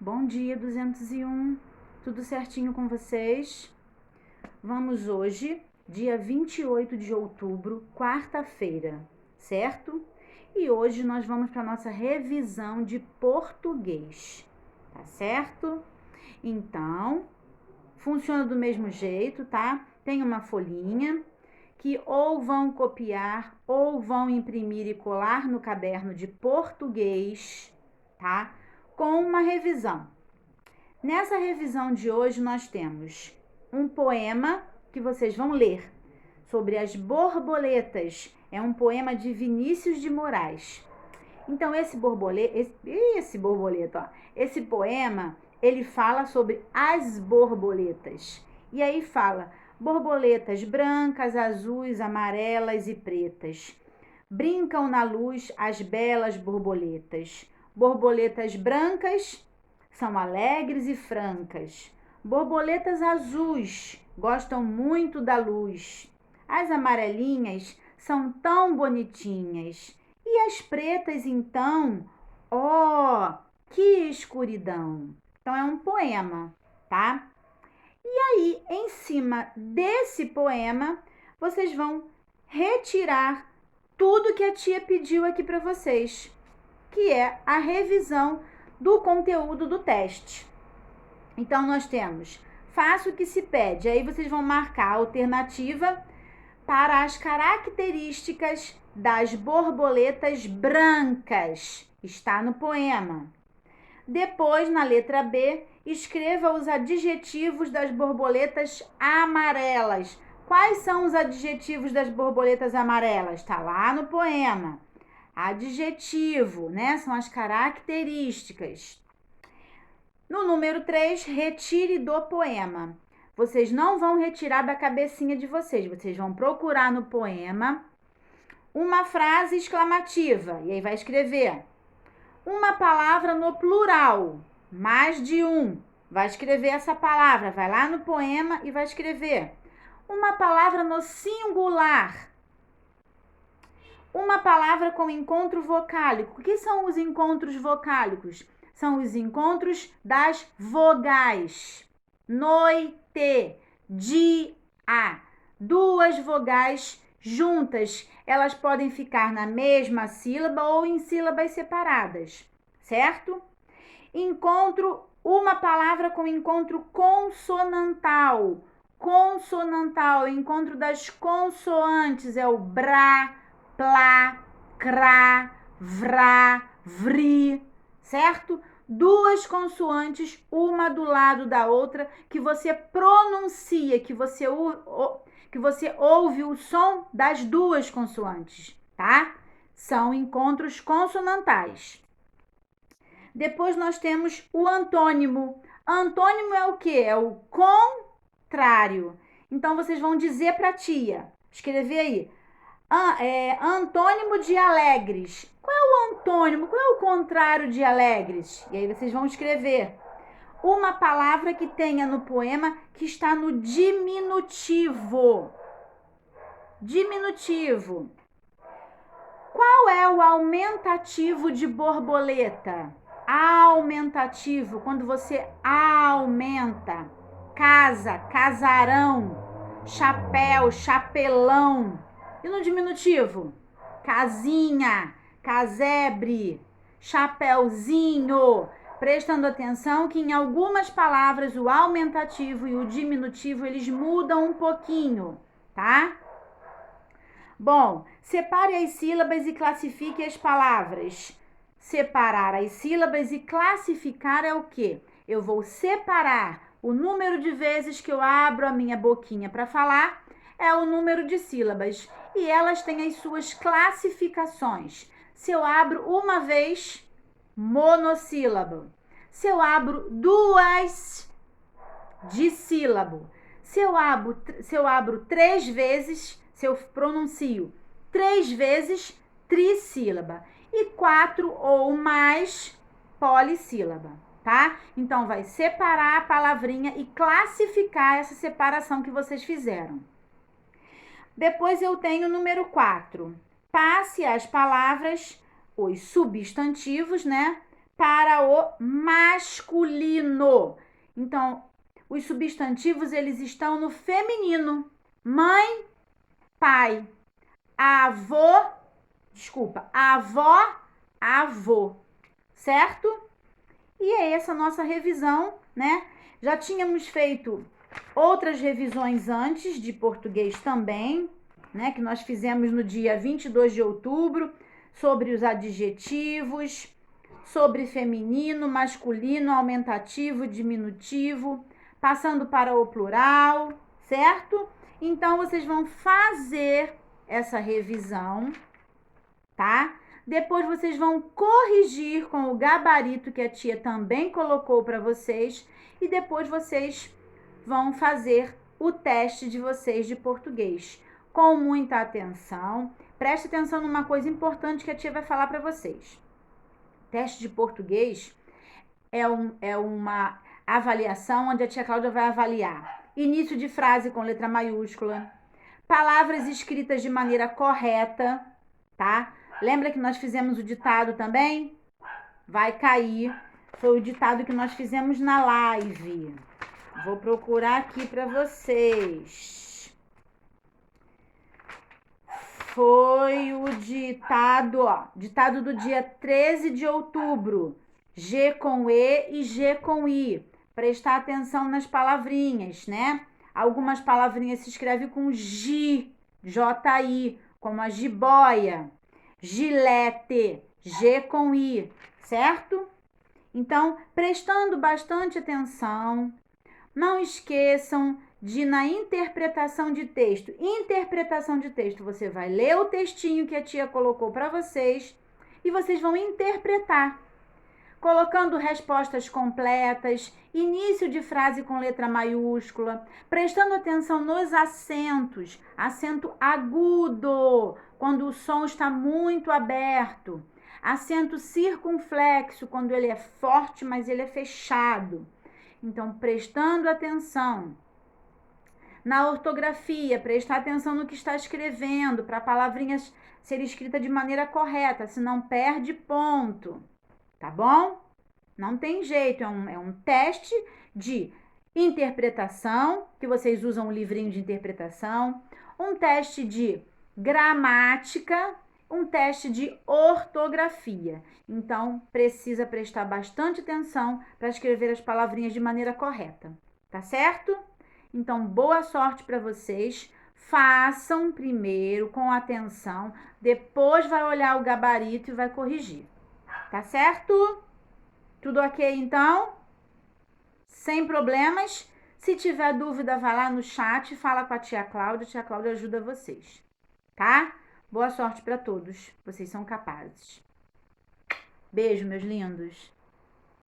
Bom dia, 201. Tudo certinho com vocês? Vamos hoje, dia 28 de outubro, quarta-feira, certo? E hoje nós vamos para a nossa revisão de português, tá certo? Então, funciona do mesmo jeito, tá? Tem uma folhinha que ou vão copiar ou vão imprimir e colar no caderno de português, tá? Com uma revisão. Nessa revisão de hoje nós temos um poema que vocês vão ler sobre as borboletas. É um poema de Vinícius de Moraes. Então esse poema, ele fala sobre as borboletas. E aí fala: borboletas brancas, azuis, amarelas e pretas. Brincam na luz as belas borboletas. Borboletas brancas são alegres e francas. Borboletas azuis gostam muito da luz. As amarelinhas são tão bonitinhas. E as pretas, então, que escuridão! Então, é um poema, tá? E aí, em cima desse poema, vocês vão retirar tudo que a tia pediu aqui para vocês, que é a revisão do conteúdo do teste. Então, nós temos: faça o que se pede. Aí vocês vão marcar a alternativa para as características das borboletas brancas. Está no poema. Depois, na letra B, escreva os adjetivos das borboletas amarelas. Quais são os adjetivos das borboletas amarelas? Está lá no poema. Adjetivo, né? São as características. No número 3, retire do poema. Vocês não vão retirar da cabecinha de vocês. Vocês vão procurar no poema uma frase exclamativa. E aí vai escrever uma palavra no plural, mais de um. Vai escrever essa palavra. Vai lá no poema e vai escrever uma palavra no singular. Uma palavra com encontro vocálico. O que são os encontros vocálicos? São os encontros das vogais. Noite, dia. Duas vogais juntas. Elas podem ficar na mesma sílaba ou em sílabas separadas, certo? Uma palavra com encontro consonantal. Consonantal, encontro das consoantes, é o brá, plá, crá, vrá, vri, certo? Duas consoantes, uma do lado da outra, que você pronuncia, que você ouve o som das duas consoantes, tá? São encontros consonantais. Depois nós temos o antônimo. Antônimo é o quê? É o contrário. Então, vocês vão dizer para a tia, escrever aí, antônimo de alegres. Qual é o antônimo? Qual é o contrário de alegres? E aí vocês vão escrever uma palavra que tenha no poema que está no diminutivo. Diminutivo. Qual é o aumentativo de borboleta? Aumentativo, quando você aumenta. Casa, casarão. Chapéu, chapelão. E no diminutivo? Casinha, casebre, chapéuzinho. Prestando atenção que em algumas palavras o aumentativo e o diminutivo eles mudam um pouquinho, tá? Bom, separe as sílabas e classifique as palavras. Separar as sílabas e classificar é o quê? Eu vou separar o número de vezes que eu abro a minha boquinha para falar, é o número de sílabas. E elas têm as suas classificações. Se eu abro uma vez, monossílabo. Se eu abro duas, dissílabo. Se eu abro 3 vezes, se eu pronuncio 3 vezes, trissílaba. E 4 ou mais, polissílaba, tá? Então, vai separar a palavrinha e classificar essa separação que vocês fizeram. Depois eu tenho o número 4. Passe as palavras, os substantivos, né, para o masculino. Então, os substantivos, eles estão no feminino. Mãe, pai. Avô, avó, avô. Certo? E é essa nossa revisão, né? Já tínhamos feito outras revisões antes de português também, né? Que nós fizemos no dia 22 de outubro, sobre os adjetivos, sobre feminino, masculino, aumentativo, diminutivo, passando para o plural, certo? Então, vocês vão fazer essa revisão, tá? Depois vocês vão corrigir com o gabarito que a tia também colocou para vocês e depois vocês vão fazer o teste de vocês de português. Com muita atenção, preste atenção numa coisa importante que a tia vai falar para vocês. Teste de português é uma avaliação onde a tia Cláudia vai avaliar início de frase com letra maiúscula, palavras escritas de maneira correta, tá? Lembra que nós fizemos o ditado também? Vai cair. Foi o ditado que nós fizemos na live. Vou procurar aqui para vocês. Foi o ditado, ó. Ditado do dia 13 de outubro. G com E e G com I. Prestar atenção nas palavrinhas, né? Algumas palavrinhas se escrevem com J, J-I, como a jiboia. Gilete, G com I, certo? Então, prestando bastante atenção, não esqueçam de, na interpretação de texto, você vai ler o textinho que a tia colocou para vocês e vocês vão interpretar, colocando respostas completas, início de frase com letra maiúscula, prestando atenção nos acentos, acento agudo, quando o som está muito aberto, acento circunflexo, quando ele é forte, mas ele é fechado. Então, prestando atenção na ortografia, prestar atenção no que está escrevendo, para palavrinhas ser escrita de maneira correta, senão perde ponto. Tá bom? Não tem jeito, é um teste de interpretação, que vocês usam o livrinho de interpretação, um teste de gramática, um teste de ortografia. Então, precisa prestar bastante atenção para escrever as palavrinhas de maneira correta, tá certo? Então, boa sorte para vocês. Façam primeiro com atenção, depois vai olhar o gabarito e vai corrigir. Tá certo? Tudo ok, então? Sem problemas? Se tiver dúvida, vai lá no chat, fala com a tia Cláudia ajuda vocês, tá? Boa sorte para todos, vocês são capazes. Beijo, meus lindos.